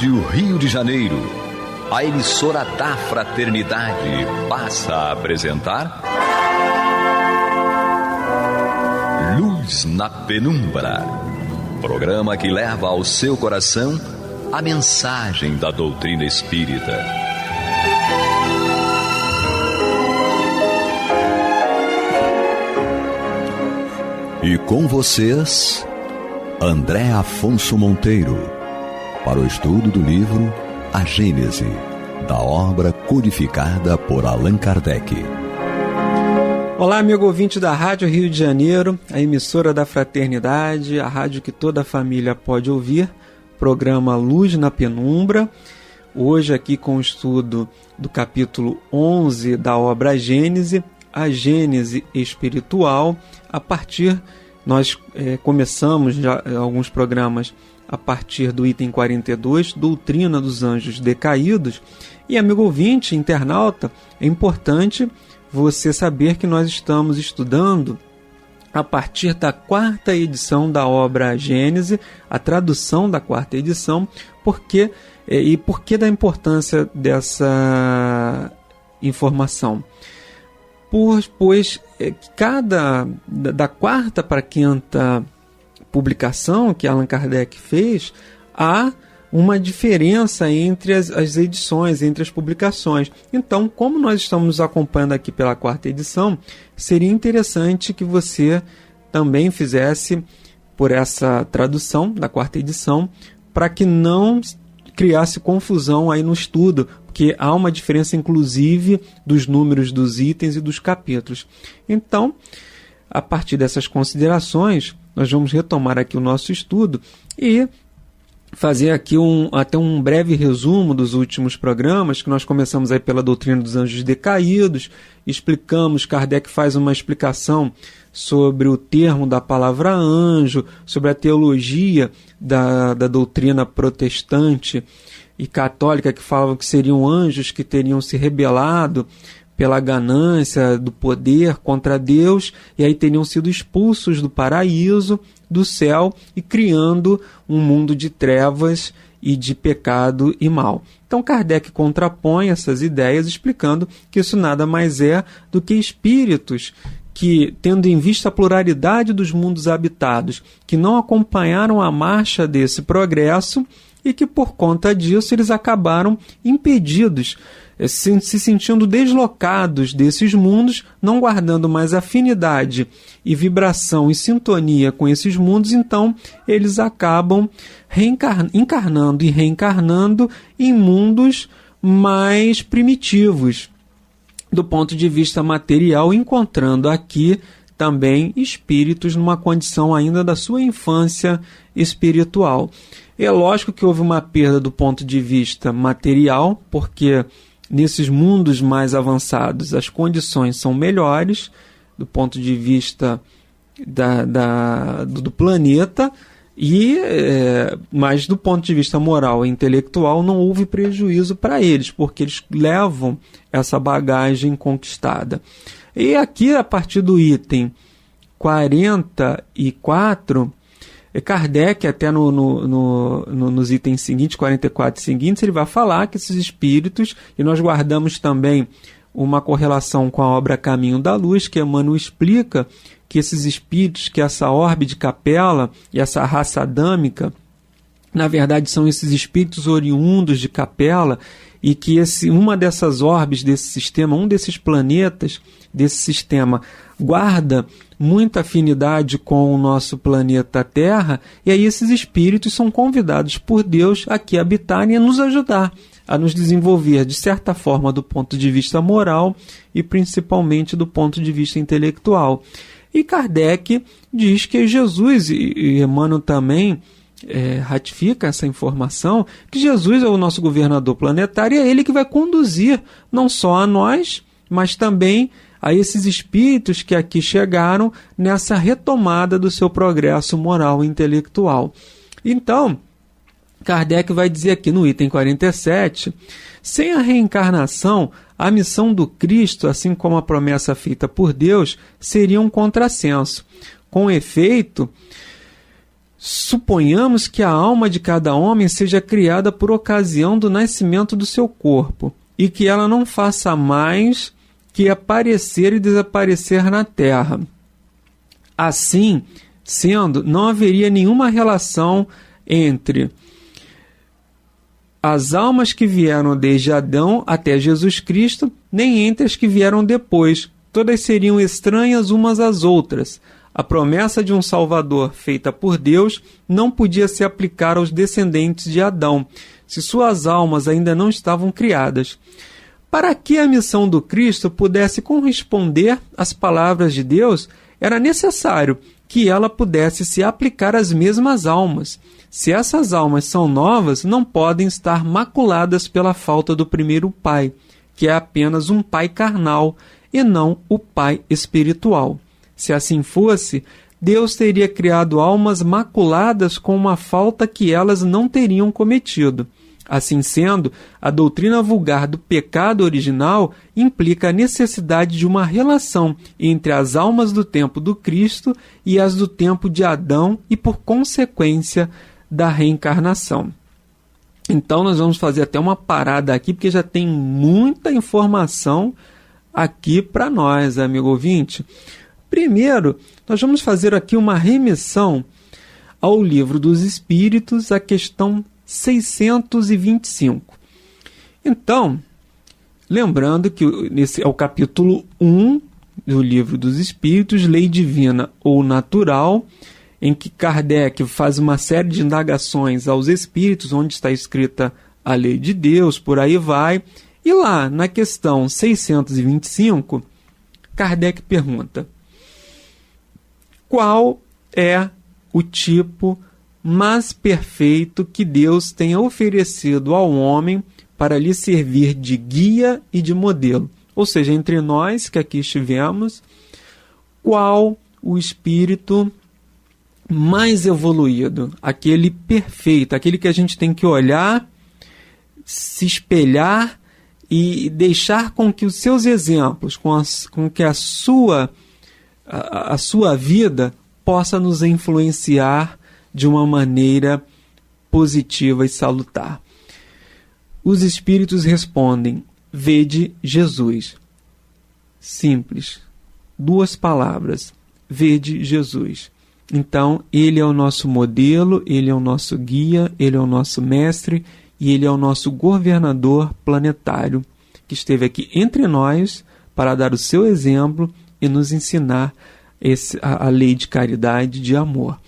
Rádio Rio de Janeiro, a emissora da Fraternidade, passa a apresentar Luz na Penumbra, programa que leva ao seu coração a mensagem da doutrina espírita. E com vocês, André Afonso Monteiro, para o estudo do livro A Gênese, da obra codificada por Allan Kardec. Olá, amigo ouvinte da Rádio Rio de Janeiro, a emissora da Fraternidade, a rádio que toda a família pode ouvir, programa Luz na Penumbra. Hoje aqui com o estudo do capítulo 11 da obra A Gênese, a Gênese espiritual. Nós começamos já alguns programas a partir do item 42, Doutrina dos Anjos Decaídos. E, amigo ouvinte, internauta, é importante você saber que nós estamos estudando a partir da 4ª edição da obra A Gênese, a tradução da 4ª edição. Por quê da importância dessa informação? Pois da 4ª para a 5ª publicação que Allan Kardec fez, há uma diferença entre as edições, entre as publicações. Então, como nós estamos nos acompanhando aqui pela 4ª edição, seria interessante que você também fizesse por essa tradução da 4ª edição, para que não criasse confusão aí no estudo, porque há uma diferença inclusive dos números dos itens e dos capítulos. Então, a partir dessas considerações, nós vamos retomar aqui o nosso estudo e fazer aqui até um breve resumo dos últimos programas, que nós começamos aí pela doutrina dos anjos decaídos, explicamos, Kardec faz uma explicação sobre o termo da palavra anjo, sobre a teologia da doutrina protestante e católica, que falavam que seriam anjos que teriam se rebelado pela ganância do poder contra Deus, e aí teriam sido expulsos do paraíso, do céu, e criando um mundo de trevas e de pecado e mal. Então Kardec contrapõe essas ideias, explicando que isso nada mais é do que espíritos que, tendo em vista a pluralidade dos mundos habitados, que não acompanharam a marcha desse progresso e que, por conta disso, eles acabaram impedidos, se sentindo deslocados desses mundos, não guardando mais afinidade e vibração e sintonia com esses mundos. Então eles acabam encarnando e reencarnando em mundos mais primitivos do ponto de vista material, encontrando aqui também espíritos numa condição ainda da sua infância espiritual. É lógico que houve uma perda do ponto de vista material, porque nesses mundos mais avançados as condições são melhores do ponto de vista do planeta, mas do ponto de vista moral e intelectual não houve prejuízo para eles, porque eles levam essa bagagem conquistada. E aqui, a partir do item 44, Kardec, até nos itens seguintes, 44 e seguintes, ele vai falar que esses espíritos, e nós guardamos também uma correlação com a obra Caminho da Luz, que Emmanuel explica que esses espíritos, que essa orbe de Capela e essa raça adâmica, na verdade são esses espíritos oriundos de Capela, e que uma dessas orbes desse sistema, um desses planetas desse sistema, guarda muita afinidade com o nosso planeta Terra, e aí esses espíritos são convidados por Deus a aqui habitarem e a nos ajudar, a nos desenvolver de certa forma do ponto de vista moral e principalmente do ponto de vista intelectual. E Kardec diz que Jesus, e Emmanuel também ratifica essa informação, que Jesus é o nosso governador planetário e é ele que vai conduzir não só a nós, mas também a esses espíritos que aqui chegaram nessa retomada do seu progresso moral e intelectual. Então, Kardec vai dizer aqui no item 47, sem a reencarnação, a missão do Cristo, assim como a promessa feita por Deus, seria um contrassenso. Com efeito, Suponhamos que a alma de cada homem seja criada por ocasião do nascimento do seu corpo e que ela não faça mais que aparecer e desaparecer na terra. Assim sendo, não haveria nenhuma relação entre as almas que vieram desde Adão até Jesus Cristo, nem entre as que vieram depois. Todas seriam estranhas umas às outras. A promessa de um Salvador feita por Deus não podia se aplicar aos descendentes de Adão, se suas almas ainda não estavam criadas. Para que a missão do Cristo pudesse corresponder às palavras de Deus, era necessário que ela pudesse se aplicar às mesmas almas. Se essas almas são novas, não podem estar maculadas pela falta do primeiro pai, que é apenas um pai carnal, e não o pai espiritual. Se assim fosse, Deus teria criado almas maculadas com uma falta que elas não teriam cometido. Assim sendo, a doutrina vulgar do pecado original implica a necessidade de uma relação entre as almas do tempo do Cristo e as do tempo de Adão e, por consequência, da reencarnação. Então, nós vamos fazer até uma parada aqui, porque já tem muita informação aqui para nós, amigo ouvinte. Primeiro, nós vamos fazer aqui uma remissão ao Livro dos Espíritos, a questão 625. Então, lembrando que esse é o capítulo 1 do Livro dos Espíritos, Lei Divina ou Natural, em que Kardec faz uma série de indagações aos espíritos, onde está escrita a lei de Deus, por aí vai. E lá, na questão 625, Kardec pergunta: qual é o tipo mais perfeito que Deus tenha oferecido ao homem para lhe servir de guia e de modelo? Ou seja, entre nós que aqui estivemos, qual o espírito mais evoluído, aquele perfeito, aquele que a gente tem que olhar, se espelhar e deixar com que os seus exemplos, com que a sua vida possa nos influenciar de uma maneira positiva e salutar. Os espíritos respondem: vede Jesus. Simples. 2 palavras. Vede Jesus. Então, ele é o nosso modelo, ele é o nosso guia, ele é o nosso mestre e ele é o nosso governador planetário, que esteve aqui entre nós para dar o seu exemplo e nos ensinar a lei de caridade e de amor.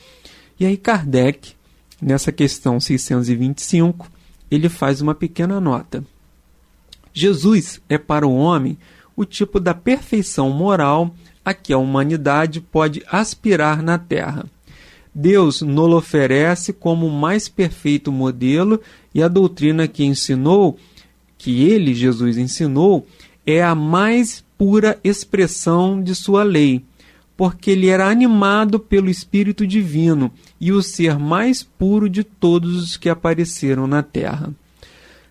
E aí Kardec, nessa questão 625, ele faz uma pequena nota. Jesus é para o homem o tipo da perfeição moral a que a humanidade pode aspirar na Terra. Deus nos oferece como o mais perfeito modelo e a doutrina que ele, Jesus, ensinou, é a mais pura expressão de sua lei, porque ele era animado pelo Espírito Divino e o ser mais puro de todos os que apareceram na Terra.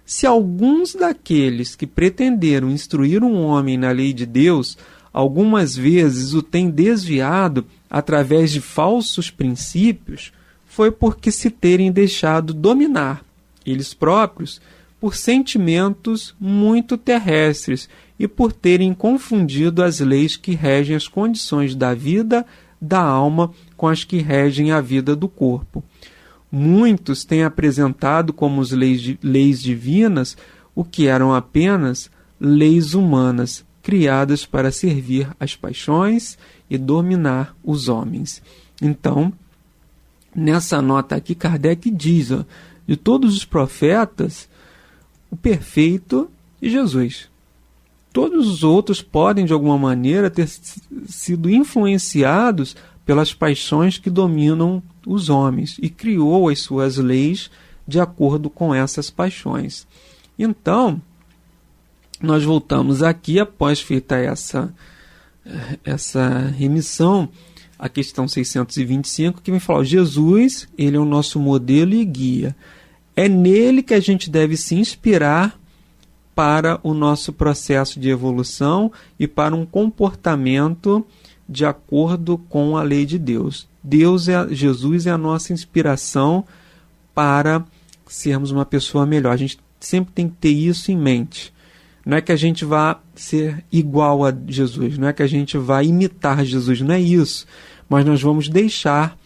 Se alguns daqueles que pretenderam instruir um homem na lei de Deus, algumas vezes o têm desviado através de falsos princípios, foi porque se terem deixado dominar, eles próprios, por sentimentos muito terrestres e por terem confundido as leis que regem as condições da vida da alma com as que regem a vida do corpo. Muitos têm apresentado como leis divinas o que eram apenas leis humanas, criadas para servir às paixões e dominar os homens. Então, nessa nota aqui, Kardec diz, de todos os profetas, o perfeito é Jesus. Todos os outros podem, de alguma maneira, ter sido influenciados pelas paixões que dominam os homens e criou as suas leis de acordo com essas paixões. Então, nós voltamos aqui, após feita essa remissão, a questão 625, que vem falar: Jesus, ele é o nosso modelo e guia. É nele que a gente deve se inspirar para o nosso processo de evolução e para um comportamento de acordo com a lei de Deus. Jesus é a nossa inspiração para sermos uma pessoa melhor. A gente sempre tem que ter isso em mente. Não é que a gente vá ser igual a Jesus, não é que a gente vá imitar Jesus, não é isso. Mas nós vamos deixar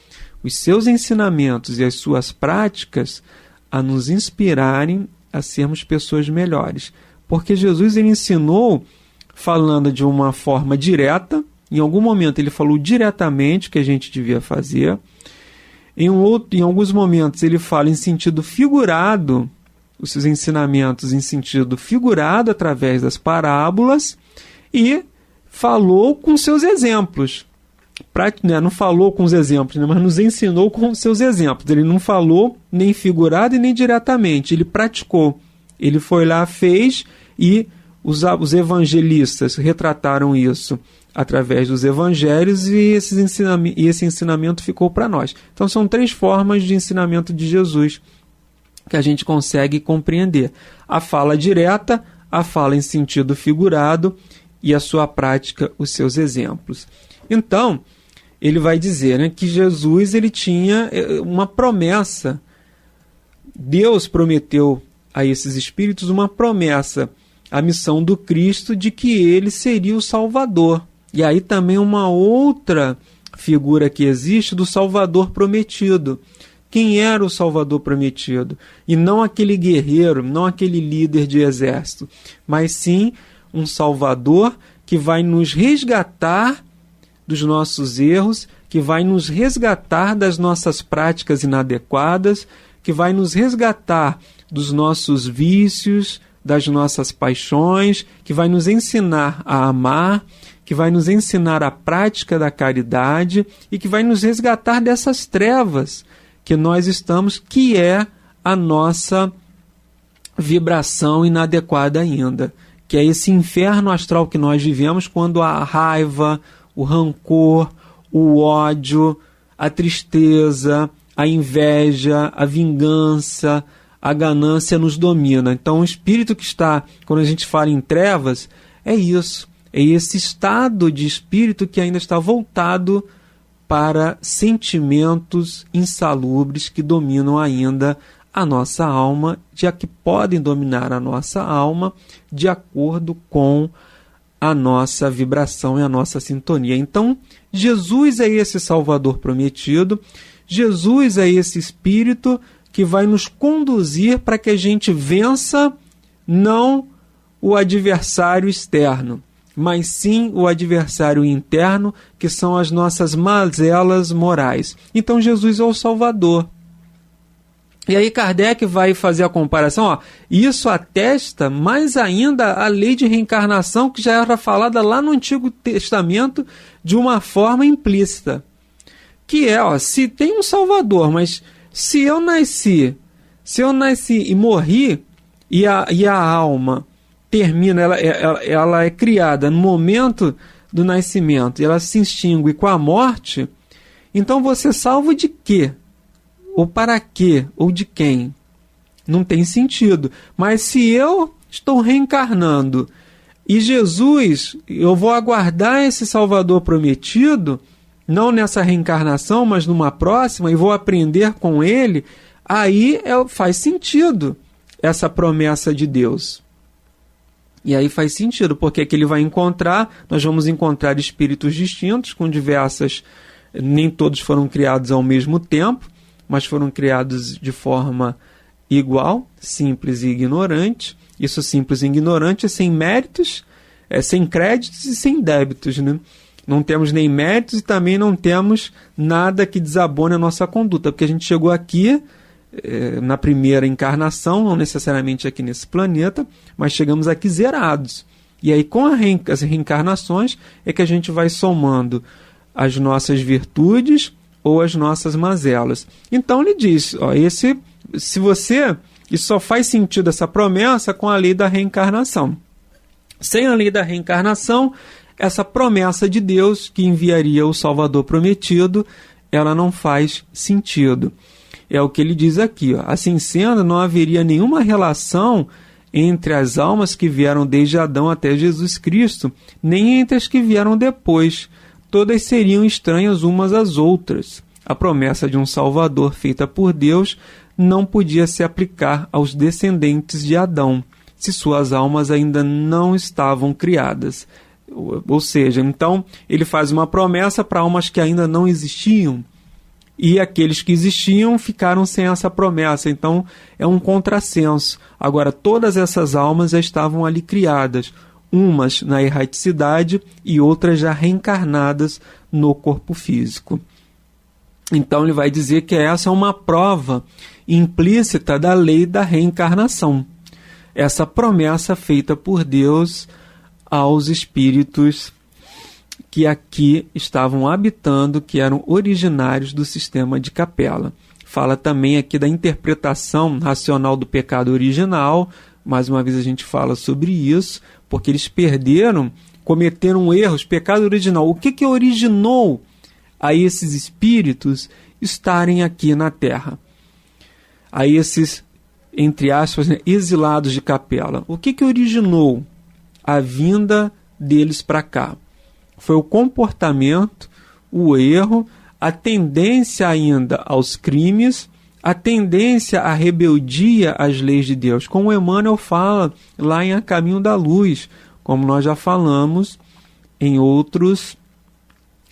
os seus ensinamentos e as suas práticas a nos inspirarem a sermos pessoas melhores. Porque Jesus ele ensinou falando de uma forma direta, em algum momento ele falou diretamente o que a gente devia fazer, em alguns momentos ele fala em sentido figurado, os seus ensinamentos em sentido figurado através das parábolas, e falou com seus exemplos. Não falou com os exemplos, mas nos ensinou com os seus exemplos. Ele não falou nem figurado e nem diretamente, ele praticou. Ele foi lá, fez, e os evangelistas retrataram isso através dos evangelhos, e esse ensinamento ficou para nós. Então são 3 formas de ensinamento de Jesus que a gente consegue compreender: a fala direta, a fala em sentido figurado e a sua prática, os seus exemplos. Então, ele vai dizer, né, que Jesus ele tinha uma promessa. Deus prometeu a esses espíritos uma promessa, a missão do Cristo, de que ele seria o Salvador. E aí também uma outra figura que existe do Salvador prometido. Quem era o Salvador prometido? E não aquele guerreiro, não aquele líder de exército, mas sim um Salvador que vai nos resgatar dos nossos erros, que vai nos resgatar das nossas práticas inadequadas, que vai nos resgatar dos nossos vícios, das nossas paixões, que vai nos ensinar a amar, que vai nos ensinar a prática da caridade e que vai nos resgatar dessas trevas que nós estamos, que é a nossa vibração inadequada ainda, que é esse inferno astral que nós vivemos quando a raiva, o rancor, o ódio, a tristeza, a inveja, a vingança, a ganância nos domina. Então o espírito que está, quando a gente fala em trevas, é isso, é esse estado de espírito que ainda está voltado para sentimentos insalubres que dominam ainda a nossa alma, que podem dominar a nossa alma de acordo com a nossa vibração e a nossa sintonia. Então, Jesus é esse Salvador prometido, Jesus é esse Espírito que vai nos conduzir para que a gente vença não o adversário externo, mas sim o adversário interno, que são as nossas mazelas morais. Então Jesus é o Salvador. E aí Kardec vai fazer a comparação, isso atesta mais ainda a lei de reencarnação que já era falada lá no Antigo Testamento de uma forma implícita. Que é, se tem um Salvador, mas se eu nasci e morri, e a alma termina, ela é criada no momento do nascimento e ela se extingue com a morte, então você é salvo de quê? Ou para quê? Ou de quem? Não tem sentido. Mas se eu estou reencarnando e Jesus, eu vou aguardar esse Salvador prometido, não nessa reencarnação, mas numa próxima, e vou aprender com ele, aí faz sentido essa promessa de Deus. E aí faz sentido, porque é que ele vai nós vamos encontrar espíritos distintos, com diversas, nem todos foram criados ao mesmo tempo, mas foram criados de forma igual, simples e ignorante. Isso simples e ignorante é sem méritos, sem créditos e sem débitos, né? Não temos nem méritos e também não temos nada que desabone a nossa conduta, porque a gente chegou aqui na primeira encarnação, não necessariamente aqui nesse planeta, mas chegamos aqui zerados. E aí com as reencarnações é que a gente vai somando as nossas virtudes ou as nossas mazelas. Então ele diz, isso só faz sentido essa promessa com a lei da reencarnação. Sem a lei da reencarnação, essa promessa de Deus que enviaria o Salvador prometido, ela não faz sentido. É o que ele diz aqui. Assim sendo, não haveria nenhuma relação entre as almas que vieram desde Adão até Jesus Cristo, nem entre as que vieram depois. Todas seriam estranhas umas às outras. a promessa de um Salvador feita por Deus não podia se aplicar aos descendentes de Adão, se suas almas ainda não estavam criadas. Ou seja, então ele faz uma promessa para almas que ainda não existiam, e aqueles que existiam ficaram sem essa promessa. Então é um contrassenso. Agora, todas essas almas já estavam ali criadas, umas na erraticidade e outras já reencarnadas no corpo físico. Então ele vai dizer que essa é uma prova implícita da lei da reencarnação. Essa promessa feita por Deus aos espíritos que aqui estavam habitando, que eram originários do sistema de Capela. Fala também aqui da interpretação racional do pecado original. Mais uma vez a gente fala sobre isso, porque eles cometeram erros, pecado original. O que originou a esses espíritos estarem aqui na Terra? A esses, entre aspas, exilados de Capela. O que originou a vinda deles para cá? Foi o comportamento, o erro, a tendência ainda aos crimes, a tendência à rebeldia às leis de Deus. Como Emmanuel fala lá em A Caminho da Luz, como nós já falamos em outros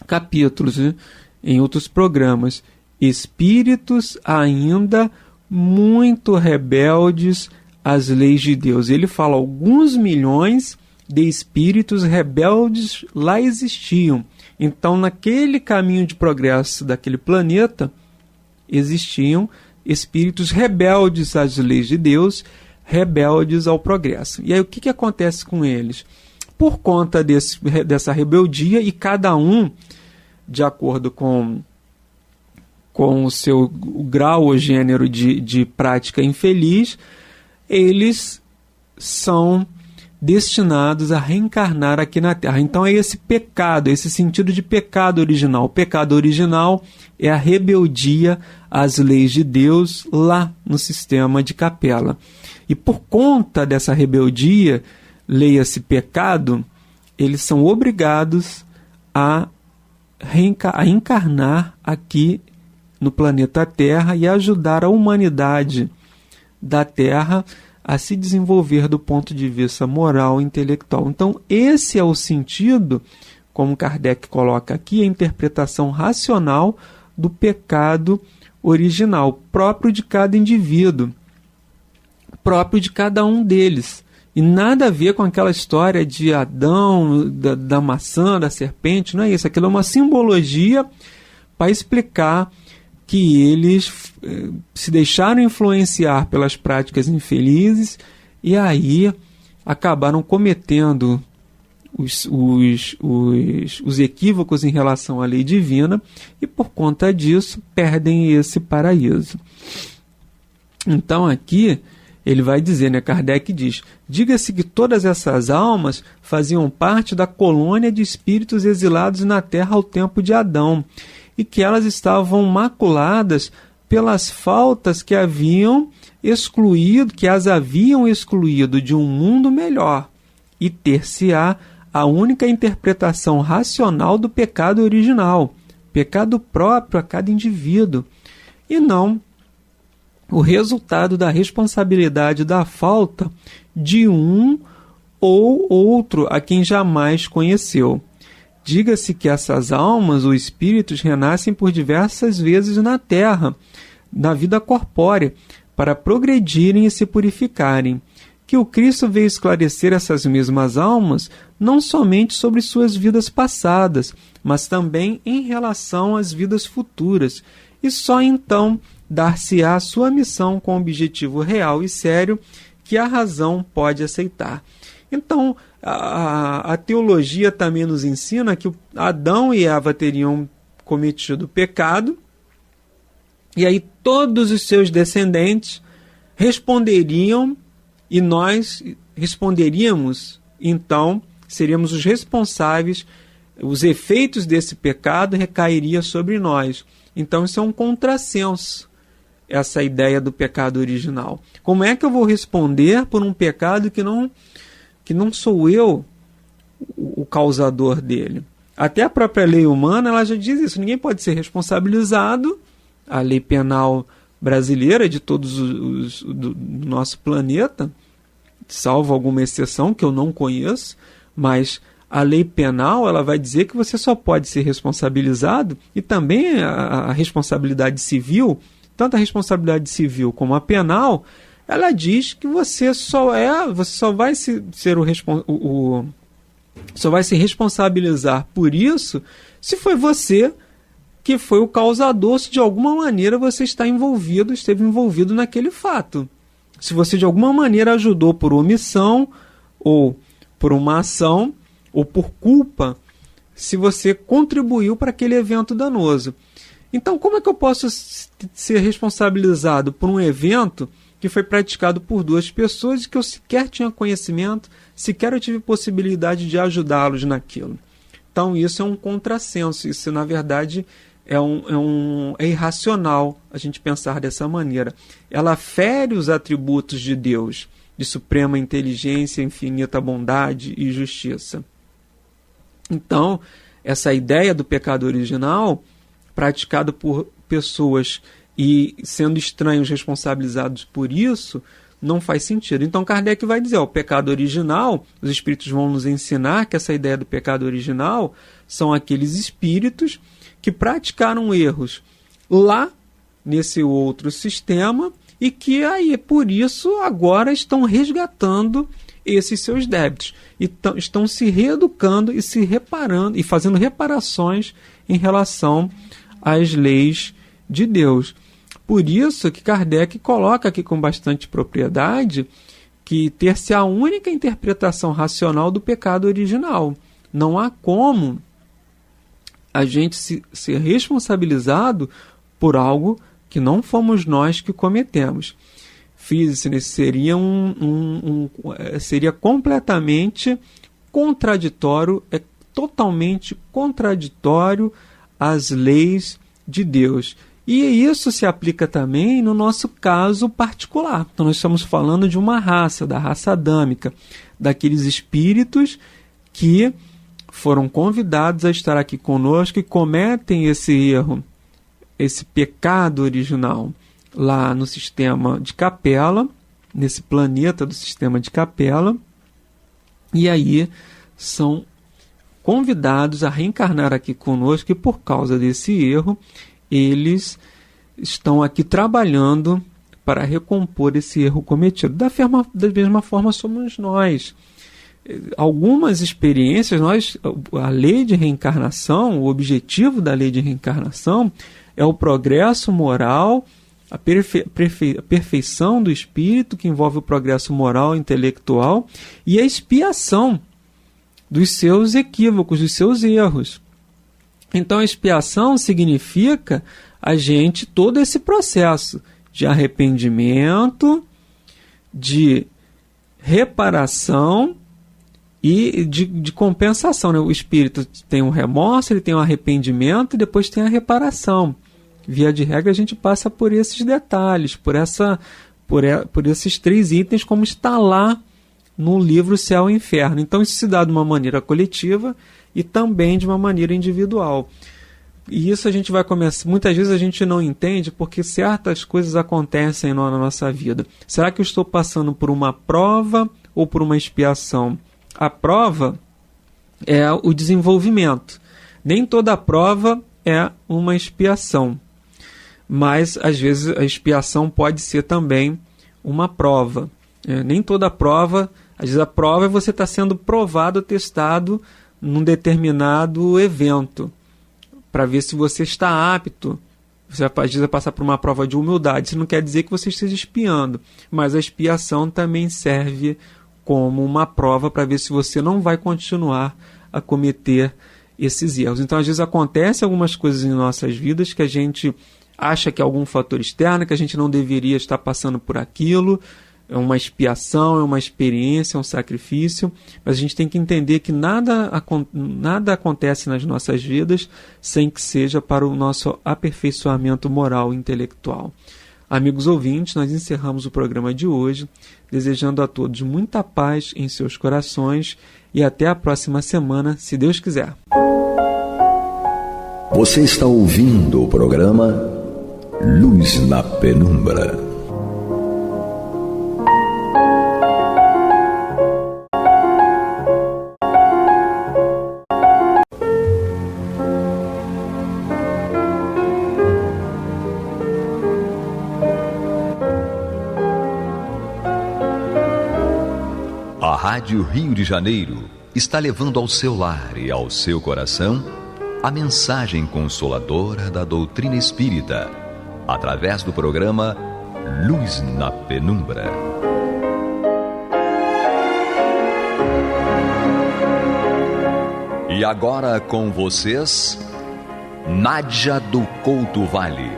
capítulos, né? Em outros programas. Espíritos ainda muito rebeldes às leis de Deus. Ele fala alguns milhões de espíritos rebeldes lá existiam. Então, naquele caminho de progresso daquele planeta, existiam espíritos rebeldes às leis de Deus, rebeldes ao progresso. E aí o que acontece com eles? Por conta dessa rebeldia, e cada um, de acordo com o seu grau ou gênero de prática infeliz, eles são destinados a reencarnar aqui na Terra. Então é esse pecado, esse sentido de pecado original. O pecado original é a rebeldia às leis de Deus lá no sistema de Capela. E por conta dessa rebeldia, leia-se pecado, eles são obrigados a encarnar aqui no planeta Terra e ajudar a humanidade da Terra a se desenvolver do ponto de vista moral e intelectual. Então, esse é o sentido, como Kardec coloca aqui, a interpretação racional do pecado original, próprio de cada indivíduo, próprio de cada um deles. E nada a ver com aquela história de Adão, da maçã, da serpente, não é isso. Aquilo é uma simbologia para explicar que eles se deixaram influenciar pelas práticas infelizes e aí acabaram cometendo os equívocos em relação à lei divina e por conta disso perdem esse paraíso. Então aqui ele vai dizer, Kardec diz: diga-se que todas essas almas faziam parte da colônia de espíritos exilados na Terra ao tempo de Adão, e que elas estavam maculadas pelas faltas que as haviam excluído de um mundo melhor, e ter-se-á a única interpretação racional do pecado original, pecado próprio a cada indivíduo, e não o resultado da responsabilidade da falta de um ou outro a quem jamais conheceu. Diga-se que essas almas ou espíritos renascem por diversas vezes na Terra, na vida corpórea, para progredirem e se purificarem. Que o Cristo veio esclarecer essas mesmas almas, não somente sobre suas vidas passadas, mas também em relação às vidas futuras, e só então dar-se-á a sua missão com objetivo real e sério que a razão pode aceitar. Então, a teologia também nos ensina que Adão e Eva teriam cometido pecado, e aí todos os seus descendentes responderiam, e nós responderíamos, então seríamos os responsáveis, os efeitos desse pecado recairiam sobre nós. Então isso é um contrassenso, essa ideia do pecado original. Como é que eu vou responder por um pecado que não sou eu o causador dele? Até a própria lei humana ela já diz isso, ninguém pode ser responsabilizado, a lei penal brasileira de todos do nosso planeta, salvo alguma exceção que eu não conheço, mas a lei penal ela vai dizer que você só pode ser responsabilizado, e também a responsabilidade civil, tanto a responsabilidade civil como a penal, ela diz que você só vai se responsabilizar por isso se foi você que foi o causador, se de alguma maneira você esteve envolvido naquele fato. Se você de alguma maneira ajudou por omissão, ou por uma ação, ou por culpa, se você contribuiu para aquele evento danoso. Então, como é que eu posso ser responsabilizado por um evento que foi praticado por duas pessoas e que eu sequer tinha conhecimento, sequer eu tive possibilidade de ajudá-los naquilo? Então, isso é um contrassenso, isso, na verdade, é irracional a gente pensar dessa maneira. Ela fere os atributos de Deus, de suprema inteligência, infinita bondade e justiça. Então, essa ideia do pecado original, praticado por pessoas e sendo estranhos responsabilizados por isso, não faz sentido. Então Kardec vai dizer, o pecado original, os espíritos vão nos ensinar que essa ideia do pecado original são aqueles espíritos que praticaram erros lá nesse outro sistema e que aí, por isso, agora estão resgatando esses seus débitos. E estão se reeducando e se reparando e fazendo reparações em relação às leis de Deus. Por isso que Kardec coloca aqui com bastante propriedade que ter-se a única interpretação racional do pecado original. Não há como a gente ser responsabilizado por algo que não fomos nós que cometemos. Física seria completamente contraditório, totalmente contraditório às leis de Deus. E isso se aplica também no nosso caso particular. Então nós estamos falando de uma raça, da raça adâmica, daqueles espíritos que foram convidados a estar aqui conosco e cometem esse erro, esse pecado original lá no sistema de Capela, nesse planeta do sistema de Capela, e aí são convidados a reencarnar aqui conosco e por causa desse erro eles estão aqui trabalhando para recompor esse erro cometido. Da mesma forma somos nós. Algumas experiências, a lei de reencarnação, o objetivo da lei de reencarnação é o progresso moral, a perfeição do espírito, que envolve o progresso moral e intelectual, e a expiação dos seus equívocos, dos seus erros. Então a expiação significa todo esse processo de arrependimento, de reparação e de compensação. Né? O espírito tem um remorso, ele tem um arrependimento e depois tem a reparação. Via de regra a gente passa por esses detalhes, por esses 3 itens, como está lá no livro Céu e Inferno. Então isso se dá de uma maneira coletiva e também de uma maneira individual. E isso a gente vai começar. Muitas vezes a gente não entende porque certas coisas acontecem na nossa vida. Será que eu estou passando por uma prova ou por uma expiação? A prova é o desenvolvimento. Nem toda prova é uma expiação. Mas às vezes a expiação pode ser também uma prova. Nem toda prova, às vezes a prova é você estar sendo provado, testado num determinado evento, para ver se você está apto. Você às vezes vai passar por uma prova de humildade. Isso não quer dizer que você esteja expiando, mas a expiação também serve como uma prova para ver se você não vai continuar a cometer esses erros. Então, às vezes acontecem algumas coisas em nossas vidas que a gente acha que é algum fator externo, que a gente não deveria estar passando por aquilo. É uma expiação, é uma experiência, é um sacrifício, mas a gente tem que entender que nada acontece nas nossas vidas sem que seja para o nosso aperfeiçoamento moral e intelectual. Amigos ouvintes, nós encerramos o programa de hoje, desejando a todos muita paz em seus corações e até a próxima semana, se Deus quiser. Você está ouvindo o programa Luz na Penumbra. A Rádio Rio de Janeiro está levando ao seu lar e ao seu coração a mensagem consoladora da doutrina espírita, através do programa Luz na Penumbra. E agora com vocês, Nádia do Couto Vale,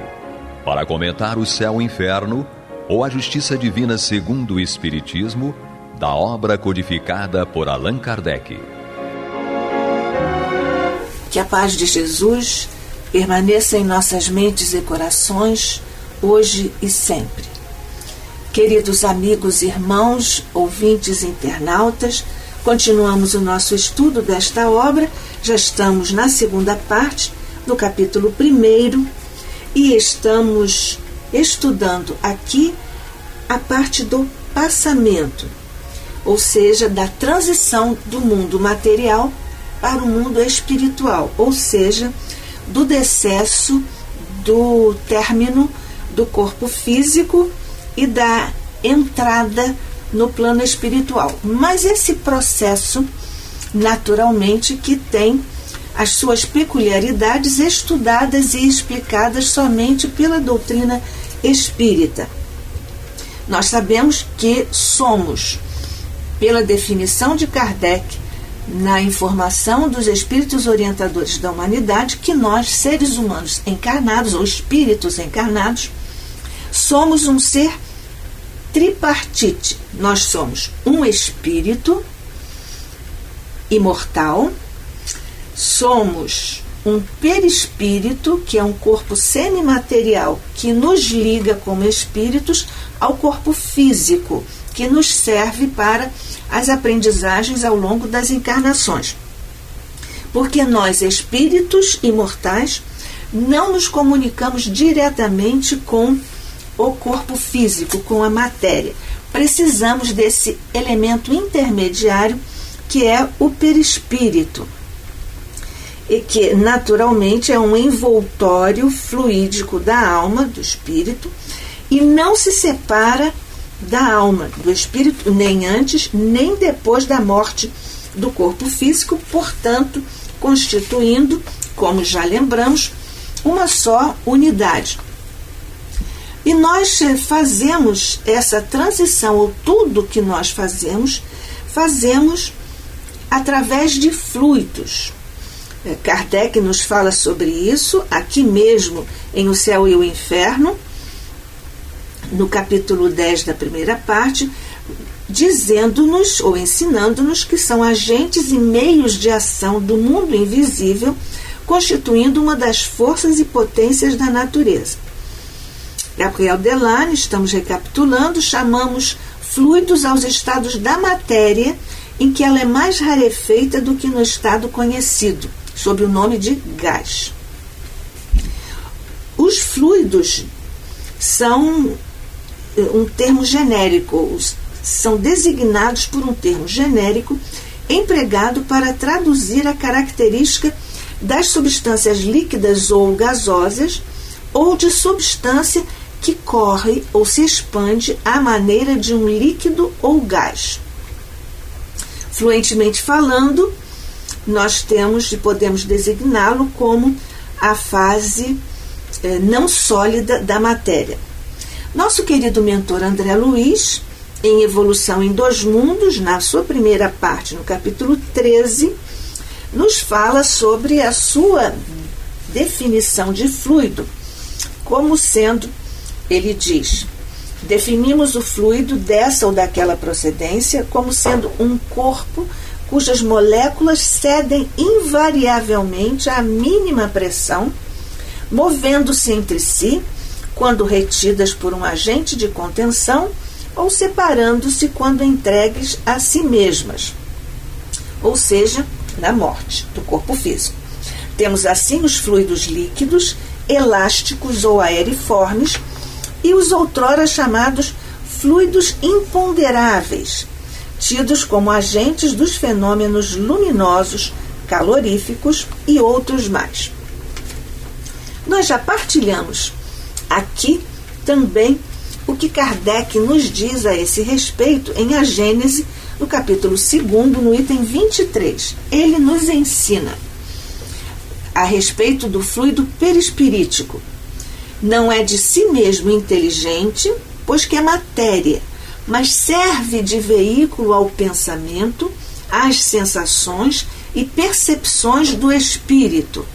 para comentar o céu e o inferno, ou a justiça divina segundo o Espiritismo, da obra codificada por Allan Kardec. Que a paz de Jesus permaneça em nossas mentes e corações, hoje e sempre. Queridos amigos, irmãos, ouvintes, internautas, continuamos o nosso estudo desta obra. Já estamos na segunda parte, no capítulo 1, e estamos estudando aqui a parte do passamento, ou seja, da transição do mundo material para o mundo espiritual, ou seja, do decesso, do término do corpo físico e da entrada no plano espiritual. Mas esse processo, naturalmente, que tem as suas peculiaridades estudadas e explicadas somente pela doutrina espírita. Nós sabemos que somos, pela definição de Kardec, na informação dos espíritos orientadores da humanidade, que nós, seres humanos encarnados, ou espíritos encarnados, somos um ser tripartite. Nós somos um espírito imortal, somos um perispírito, que é um corpo semimaterial que nos liga como espíritos ao corpo físico, que nos serve para as aprendizagens ao longo das encarnações. Porque nós, espíritos imortais, não nos comunicamos diretamente com o corpo físico, com a matéria. Precisamos desse elemento intermediário que é o perispírito, e que naturalmente é um envoltório fluídico da alma, do espírito, e não se separa da alma, do espírito, nem antes, nem depois da morte do corpo físico, portanto, constituindo, como já lembramos, uma só unidade. E nós fazemos essa transição, ou tudo que nós fazemos através de fluidos. Kardec nos fala sobre isso, aqui mesmo em O Céu e o Inferno, no capítulo 10 da primeira parte, dizendo-nos ou ensinando-nos que são agentes e meios de ação do mundo invisível, constituindo uma das forças e potências da natureza. Gabriel Delane, estamos recapitulando, chamamos fluidos aos estados da matéria em que ela é mais rarefeita do que no estado conhecido, sob o nome de gás. Os fluidos são um termo genérico, são designados por um termo genérico empregado para traduzir a característica das substâncias líquidas ou gasosas, ou de substância que corre ou se expande à maneira de um líquido ou gás. Fluentemente falando, nós temos e podemos designá-lo como a fase não sólida da matéria. Nosso querido mentor André Luiz, em Evolução em Dois Mundos, na sua primeira parte, no capítulo 13, nos fala sobre a sua definição de fluido, como sendo, ele diz, definimos o fluido dessa ou daquela procedência como sendo um corpo cujas moléculas cedem invariavelmente à mínima pressão, movendo-se entre si quando retidas por um agente de contenção ou separando-se quando entregues a si mesmas, ou seja, na morte do corpo físico. Temos assim os fluidos líquidos, elásticos ou aeriformes e os outrora chamados fluidos imponderáveis, tidos como agentes dos fenômenos luminosos, caloríficos e outros mais. Nós já partilhamos aqui também o que Kardec nos diz a esse respeito em A Gênese, no capítulo 2, no item 23. Ele nos ensina a respeito do fluido perispirítico. Não é de si mesmo inteligente, pois que é matéria, mas serve de veículo ao pensamento, às sensações e percepções do espírito.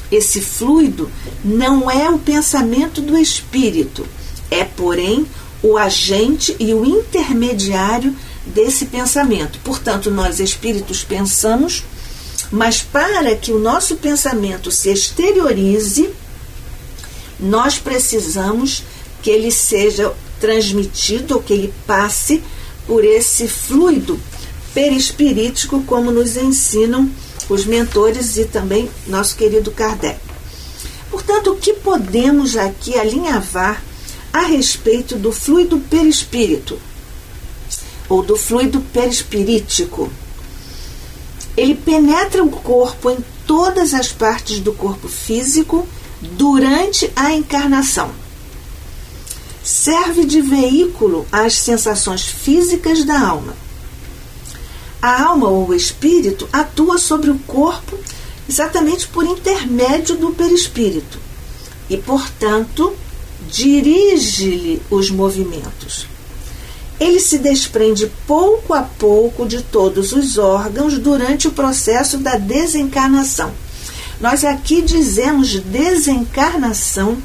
Esse fluido não é o pensamento do espírito, é, porém, o agente e o intermediário desse pensamento. Portanto, nós espíritos pensamos, mas para que o nosso pensamento se exteriorize, nós precisamos que ele seja transmitido, ou que ele passe por esse fluido perispirítico, como nos ensinam os mentores e também nosso querido Kardec. Portanto, o que podemos aqui alinhavar a respeito do fluido perispírito, ou do fluido perispirítico? Ele penetra o corpo em todas as partes do corpo físico durante a encarnação. Serve de veículo às sensações físicas da alma. A alma ou o espírito atua sobre o corpo exatamente por intermédio do perispírito e, portanto, dirige-lhe os movimentos. Ele se desprende pouco a pouco de todos os órgãos durante o processo da desencarnação. Nós aqui dizemos desencarnação.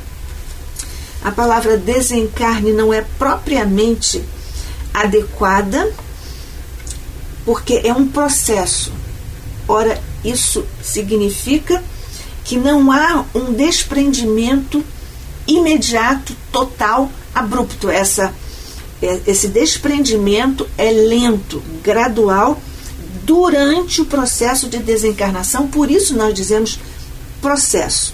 A palavra desencarne não é propriamente adequada, porque é um processo. Ora, isso significa que não há um desprendimento imediato, total, abrupto. Esse desprendimento é lento, gradual, durante o processo de desencarnação, por isso nós dizemos processo.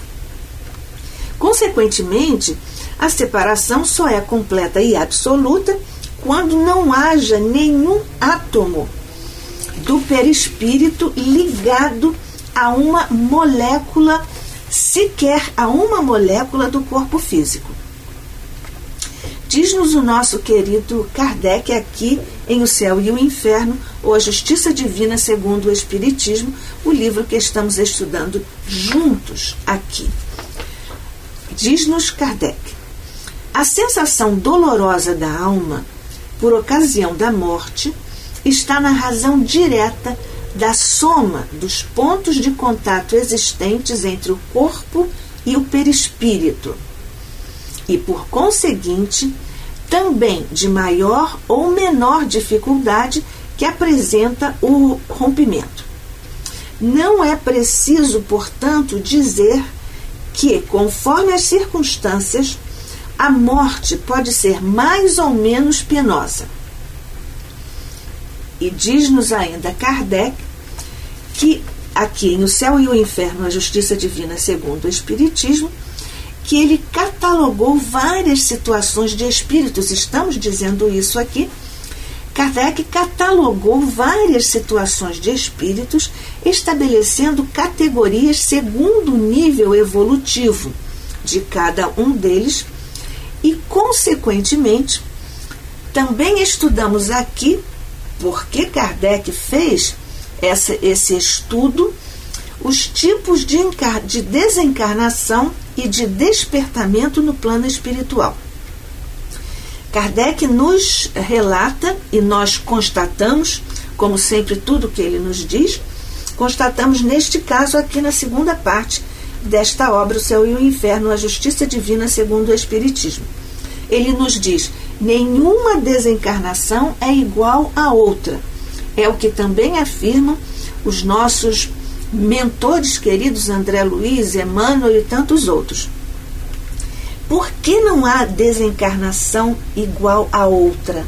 Consequentemente, a separação só é completa e absoluta quando não haja nenhum átomo do perispírito ligado a uma molécula, sequer a uma molécula do corpo físico. Diz-nos o nosso querido Kardec aqui em O Céu e o Inferno, ou A Justiça Divina segundo o Espiritismo, o livro que estamos estudando juntos aqui. Diz-nos Kardec: a sensação dolorosa da alma, por ocasião da morte, está na razão direta da soma dos pontos de contato existentes entre o corpo e o perispírito, e, por conseguinte, também de maior ou menor dificuldade que apresenta o rompimento. Não é preciso, portanto, dizer que, conforme as circunstâncias, a morte pode ser mais ou menos penosa. E diz-nos ainda Kardec que aqui em O Céu e o Inferno, a Justiça Divina segundo o Espiritismo, que ele catalogou várias situações de espíritos. Estamos dizendo isso aqui. Kardec catalogou várias situações de espíritos, estabelecendo categorias segundo o nível evolutivo de cada um deles e, consequentemente, também estudamos aqui porque Kardec fez esse estudo, os tipos de desencarnação e de despertamento no plano espiritual. Kardec nos relata e nós constatamos, como sempre tudo que ele nos diz, constatamos neste caso aqui na segunda parte desta obra, O Céu e o Inferno, a Justiça Divina segundo o Espiritismo. Ele nos diz: nenhuma desencarnação é igual à outra. É o que também afirmam os nossos mentores queridos André Luiz, Emmanuel e tantos outros. Por que não há desencarnação igual a outra?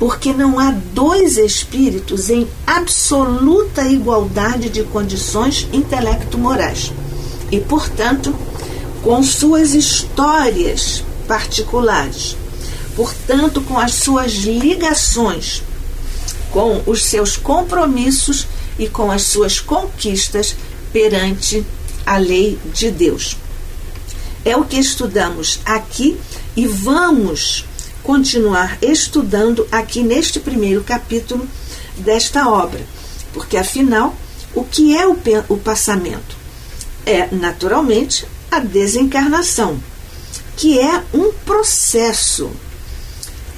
porque não há dois espíritos em absoluta igualdade de condições intelecto-morais e, portanto, com suas histórias particulares, portanto, com as suas ligações, com os seus compromissos e com as suas conquistas perante a lei de Deus. É o que estudamos aqui e vamos continuar estudando aqui neste primeiro capítulo desta obra, porque afinal, o que é o passamento? É, naturalmente, a desencarnação, que é um processo.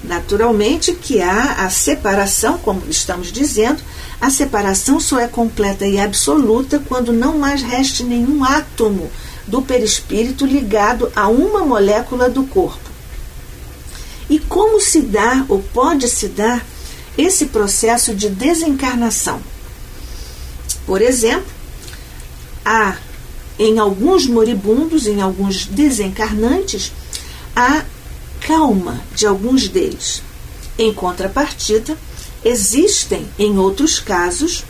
Naturalmente que há a separação, como estamos dizendo, a separação só é completa e absoluta quando não mais reste nenhum átomo do perispírito ligado a uma molécula do corpo. E como se dá, ou pode se dar, esse processo de desencarnação? Por exemplo, há em alguns moribundos, em alguns desencarnantes, há calma de alguns deles. Em contrapartida, existem, em outros casos,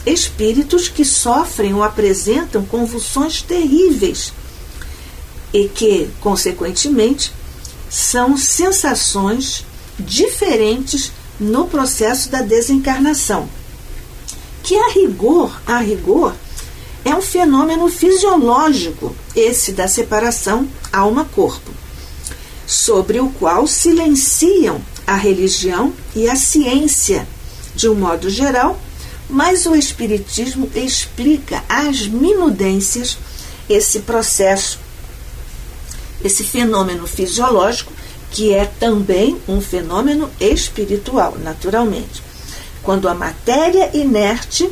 espíritos que sofrem ou apresentam convulsões terríveis e que, consequentemente, são sensações diferentes no processo da desencarnação, que a rigor, é um fenômeno fisiológico, esse da separação alma-corpo, sobre o qual silenciam a religião e a ciência, de um modo geral, mas o Espiritismo explica às minudências esse processo, esse fenômeno fisiológico, que é também um fenômeno espiritual, naturalmente. Quando a matéria inerte,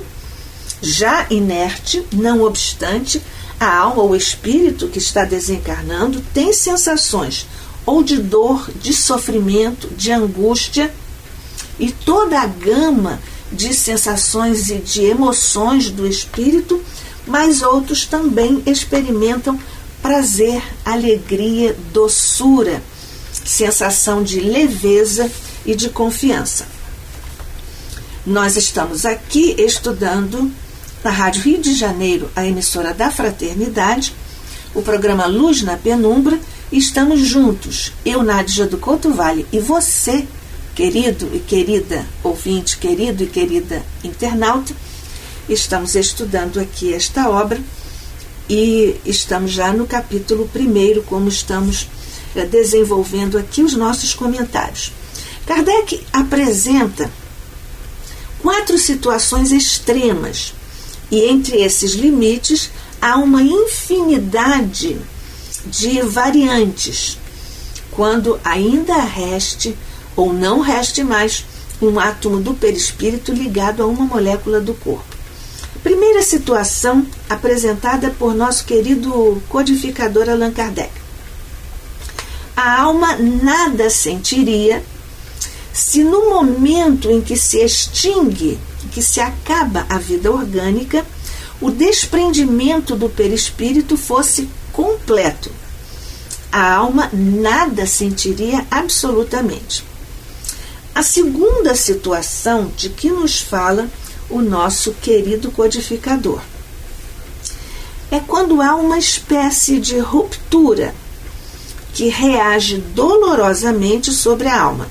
já inerte, não obstante, a alma ou o espírito que está desencarnando tem sensações ou de dor, de sofrimento, de angústia e toda a gama de sensações e de emoções do espírito, mas outros também experimentam prazer, alegria, doçura, sensação de leveza e de confiança. Nós estamos aqui estudando na Rádio Rio de Janeiro, a emissora da Fraternidade, o programa Luz na Penumbra. Estamos juntos, eu, Nádia do Couto Vale, e você, querido e querida ouvinte, querido e querida internauta. Estamos estudando aqui esta obra e estamos já no capítulo 1, como estamos desenvolvendo aqui os nossos comentários. Kardec apresenta 4 situações extremas e entre esses limites há uma infinidade de variantes, quando ainda reste ou não reste mais um átomo do perispírito ligado a uma molécula do corpo. Primeira situação apresentada por nosso querido codificador Allan Kardec. A alma nada sentiria se no momento em que se extingue, que se acaba a vida orgânica, o desprendimento do perispírito fosse completo. A alma nada sentiria absolutamente. A segunda situação de que nos fala o nosso querido codificador é quando há uma espécie de ruptura que reage dolorosamente sobre a alma.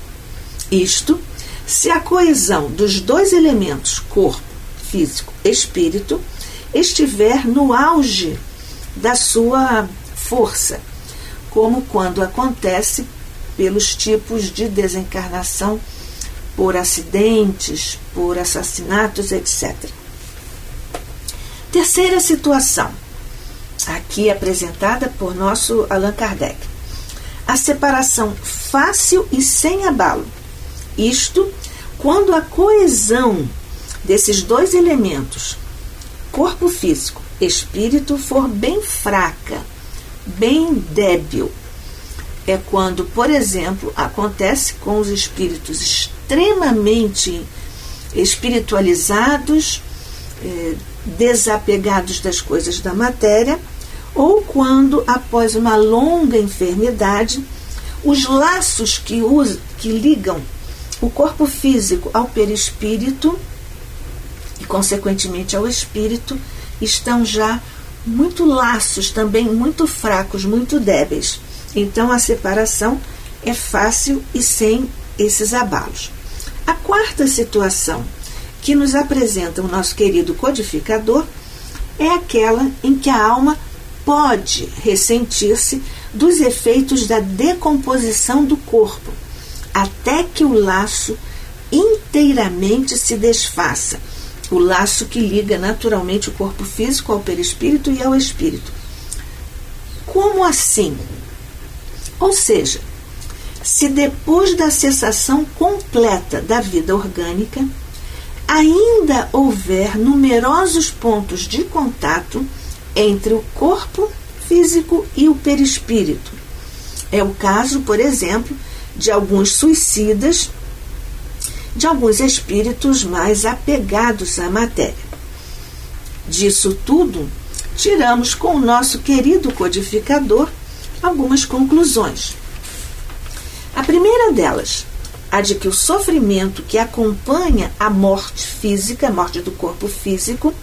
Isto, se a coesão dos 2 elementos, corpo, físico, espírito, estiver no auge da sua força, como quando acontece pelos tipos de desencarnação por acidentes, por assassinatos, etc. Terceira situação, aqui apresentada por nosso Allan Kardec. A separação fácil e sem abalo. Isto, quando a coesão desses 2 elementos, corpo físico, espírito, for bem fraca, bem débil. É quando, por exemplo, acontece com os espíritos extremamente espiritualizados, desapegados das coisas da matéria, ou quando, após uma longa enfermidade, os laços que ligam o corpo físico ao perispírito e, consequentemente, ao espírito, estão já muito laços, também muito fracos, muito débeis. Então, a separação é fácil e sem esses abalos. A quarta situação que nos apresenta o nosso querido codificador é aquela em que a alma pode ressentir-se dos efeitos da decomposição do corpo, até que o laço inteiramente se desfaça, o laço que liga naturalmente o corpo físico ao perispírito e ao espírito. Como assim? Ou seja, se depois da cessação completa da vida orgânica, ainda houver numerosos pontos de contato entre o corpo físico e o perispírito. É o caso, por exemplo, de alguns suicidas, de alguns espíritos mais apegados à matéria. Disso tudo, tiramos com o nosso querido codificador algumas conclusões. A primeira delas, a de que o sofrimento que acompanha a morte física, a morte do corpo físico,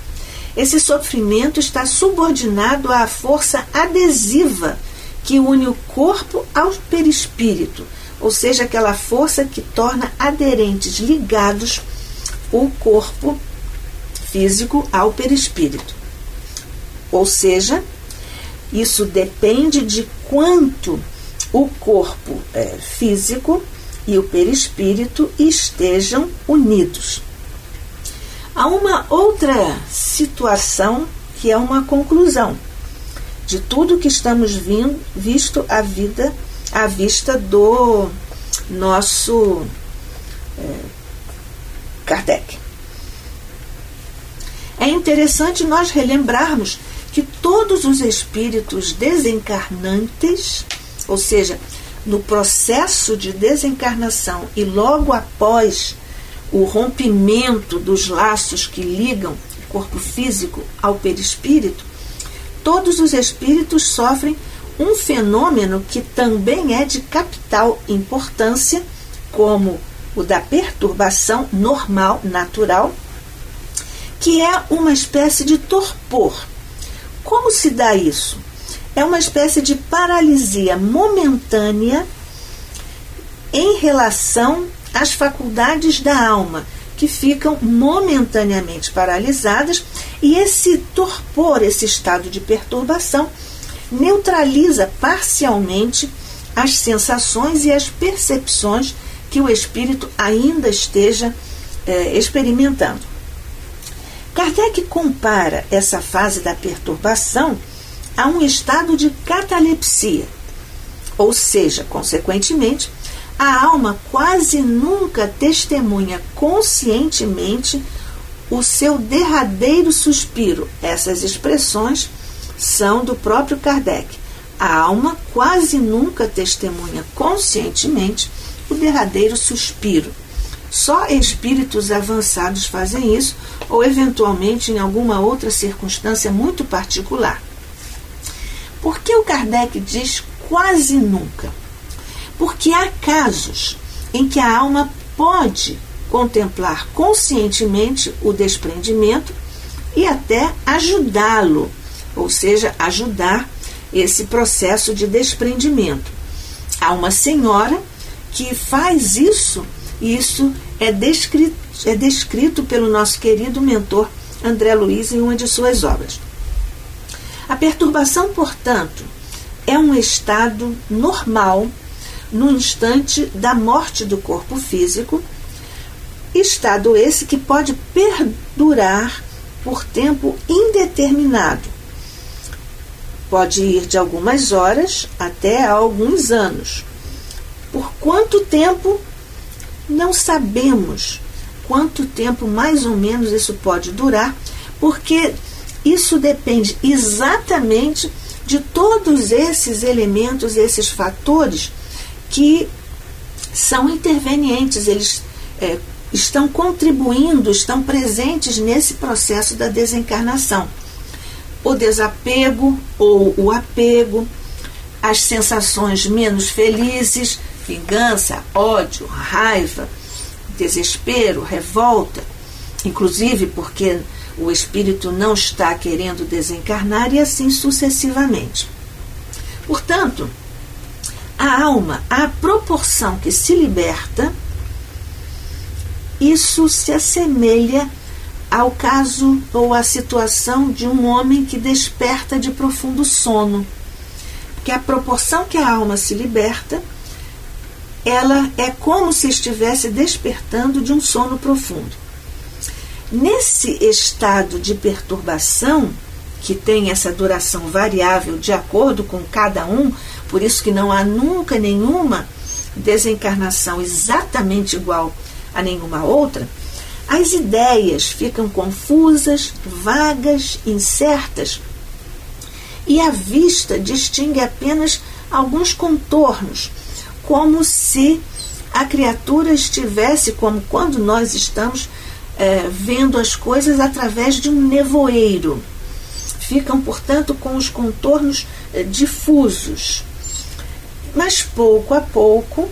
esse sofrimento está subordinado à força adesiva que une o corpo ao perispírito, ou seja, aquela força que torna aderentes, ligados, o corpo físico ao perispírito. Ou seja, isso depende de quanto o corpo físico e o perispírito estejam unidos. Há uma outra situação que é uma conclusão de tudo que estamos visto à vista do nosso Kardec. É interessante nós relembrarmos que todos os espíritos desencarnantes, ou seja, no processo de desencarnação e logo após o rompimento dos laços que ligam o corpo físico ao perispírito, todos os espíritos sofrem um fenômeno que também é de capital importância, como o da perturbação normal, natural, que é uma espécie de torpor. Como se dá isso? É uma espécie de paralisia momentânea em relação às faculdades da alma, que ficam momentaneamente paralisadas, e esse torpor, esse estado de perturbação, neutraliza parcialmente as sensações e as percepções que o espírito ainda esteja experimentando. Kardec compara essa fase da perturbação a um estado de catalepsia, ou seja, consequentemente, a alma quase nunca testemunha conscientemente o seu derradeiro suspiro. Essas expressões são do próprio Kardec. A alma quase nunca testemunha conscientemente o derradeiro suspiro. Só espíritos avançados fazem isso, ou eventualmente em alguma outra circunstância muito particular. Por que o Kardec diz quase nunca? Porque há casos em que a alma pode contemplar conscientemente o desprendimento e até ajudá-lo, ou seja, ajudar esse processo de desprendimento. Há uma senhora que faz isso, e isso é descrito pelo nosso querido mentor André Luiz em uma de suas obras. A perturbação, portanto, é um estado normal no instante da morte do corpo físico, estado esse que pode perdurar por tempo indeterminado. Pode ir de algumas horas até alguns anos. Por quanto tempo? Não sabemos quanto tempo mais ou menos isso pode durar, porque isso depende exatamente de todos esses elementos, esses fatores que são intervenientes, eles estão contribuindo, estão presentes nesse processo da desencarnação. O desapego ou o apego, as sensações menos felizes, vingança, ódio, raiva, desespero, revolta, inclusive porque o espírito não está querendo desencarnar, e assim sucessivamente. Portanto, a alma, à proporção que se liberta, isso se assemelha ao caso ou à situação de um homem que desperta de profundo sono. Porque à proporção que a alma se liberta, ela é como se estivesse despertando de um sono profundo. Nesse estado de perturbação, que tem essa duração variável de acordo com cada um, por isso que não há nunca nenhuma desencarnação exatamente igual a nenhuma outra, as ideias ficam confusas, vagas, incertas, e a vista distingue apenas alguns contornos, como se a criatura estivesse, como quando nós estamos vendo as coisas através de um nevoeiro. Ficam, portanto, com os contornos difusos. Mas pouco a pouco,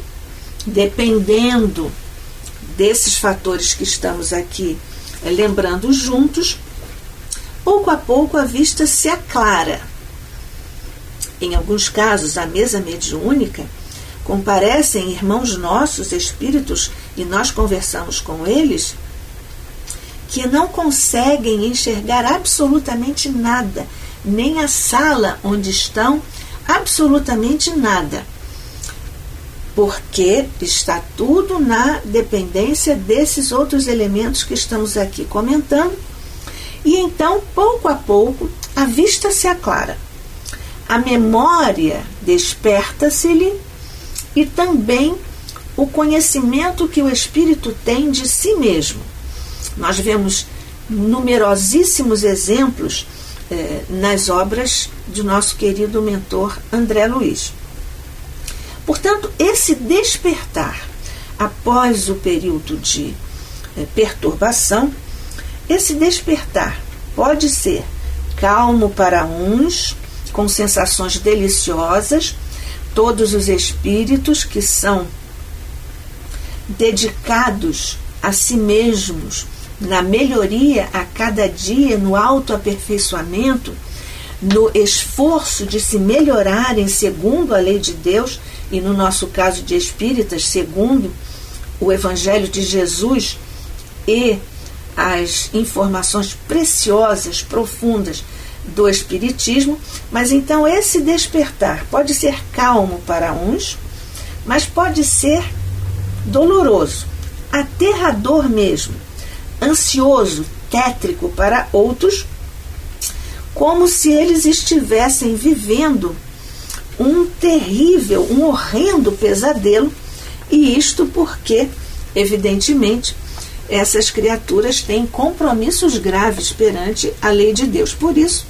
dependendo desses fatores que estamos aqui lembrando juntos, pouco a pouco a vista se aclara. Em alguns casos, à mesa mediúnica, comparecem irmãos nossos, espíritos, e nós conversamos com eles, que não conseguem enxergar absolutamente nada, nem a sala onde estão, absolutamente nada, porque está tudo na dependência desses outros elementos que estamos aqui comentando, e então, pouco a pouco, a vista se aclara, a memória desperta-se-lhe, e também o conhecimento que o espírito tem de si mesmo. Nós vemos numerosíssimos exemplos nas obras de nosso querido mentor André Luiz. Portanto, esse despertar após o período de perturbação, esse despertar pode ser calmo para uns, com sensações deliciosas. Todos os espíritos que são dedicados a si mesmos, na melhoria a cada dia, no autoaperfeiçoamento, no esforço de se melhorarem segundo a lei de Deus, e no nosso caso de espíritas, segundo o Evangelho de Jesus e as informações preciosas, profundas do Espiritismo. Mas então esse despertar pode ser calmo para uns, mas pode ser doloroso, aterrador mesmo, ansioso, tétrico para outros, como se eles estivessem vivendo um terrível, um horrendo pesadelo, e isto porque, evidentemente, essas criaturas têm compromissos graves perante a lei de Deus. Por isso,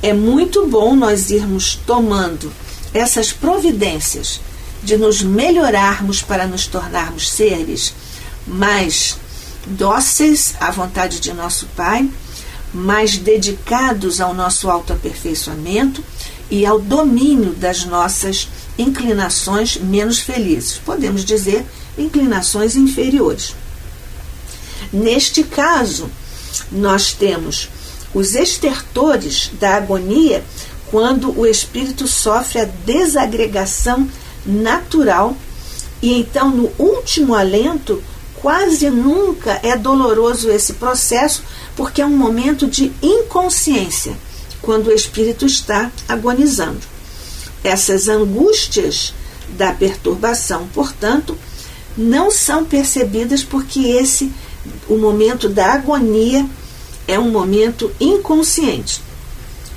é muito bom nós irmos tomando essas providências de nos melhorarmos para nos tornarmos seres mais dóceis à vontade de nosso Pai, mais dedicados ao nosso autoaperfeiçoamento e ao domínio das nossas inclinações menos felizes. Podemos dizer, inclinações inferiores. Neste caso, nós temos os estertores da agonia, quando o espírito sofre a desagregação natural, e então no último alento quase nunca é doloroso esse processo, porque é um momento de inconsciência, quando o espírito está agonizando. Essas angústias da perturbação, portanto, não são percebidas, porque o momento da agonia é um momento inconsciente.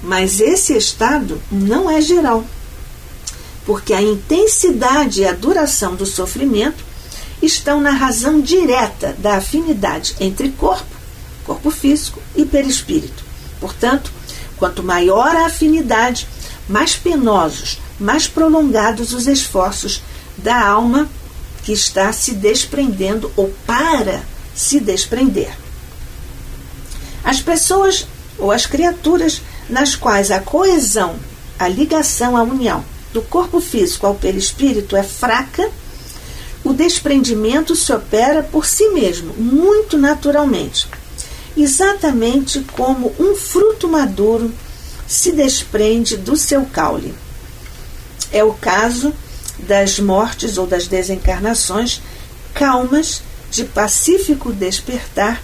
Mas esse estado não é geral, porque a intensidade e a duração do sofrimento estão na razão direta da afinidade entre corpo físico e perispírito. Portanto, quanto maior a afinidade, mais penosos, mais prolongados os esforços da alma que está se desprendendo ou para se desprender. As pessoas ou as criaturas nas quais a coesão, a ligação, a união do corpo físico ao perispírito é fraca, o desprendimento se opera por si mesmo, muito naturalmente, exatamente como um fruto maduro se desprende do seu caule. É o caso das mortes ou das desencarnações calmas, de pacífico despertar,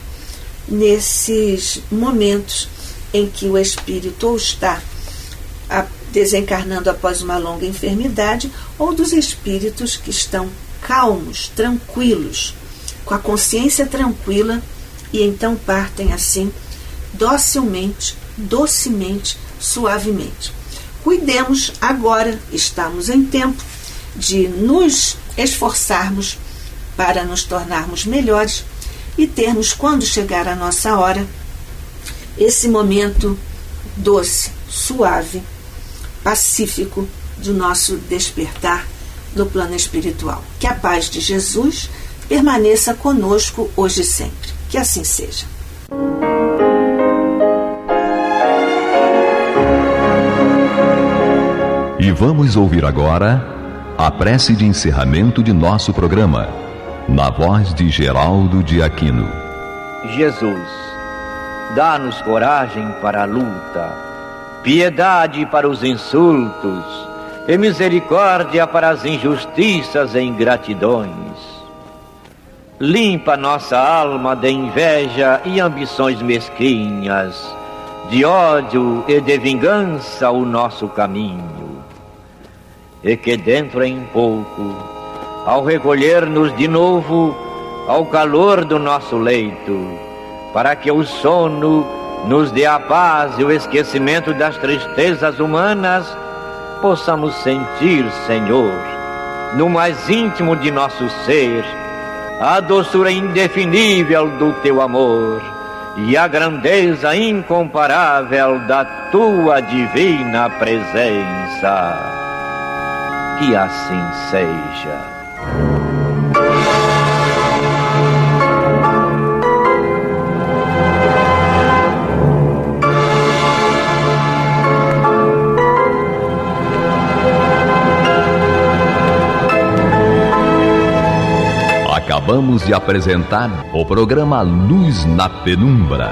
nesses momentos em que o espírito ou está desencarnando após uma longa enfermidade, ou dos espíritos que estão calmos, tranquilos, com a consciência tranquila, e então partem assim, docilmente, docemente, suavemente. Cuidemos agora, estamos em tempo de nos esforçarmos para nos tornarmos melhores e termos, quando chegar a nossa hora, esse momento doce, suave, pacífico do nosso despertar no plano espiritual. Que a paz de Jesus permaneça conosco hoje e sempre. Que assim seja. E vamos ouvir agora a prece de encerramento de nosso programa, na voz de Geraldo de Aquino. Jesus, dá-nos coragem para a luta, piedade para os insultos e misericórdia para as injustiças e ingratidões. Limpa nossa alma de inveja e ambições mesquinhas, de ódio e de vingança o nosso caminho. E que dentro em pouco, ao recolher-nos de novo ao calor do nosso leito, para que o sono nos dê a paz e o esquecimento das tristezas humanas, possamos sentir, Senhor, no mais íntimo de nosso ser, a doçura indefinível do Teu amor e a grandeza incomparável da Tua divina presença. Que assim seja. Acabamos de apresentar o programa Luz na Penumbra.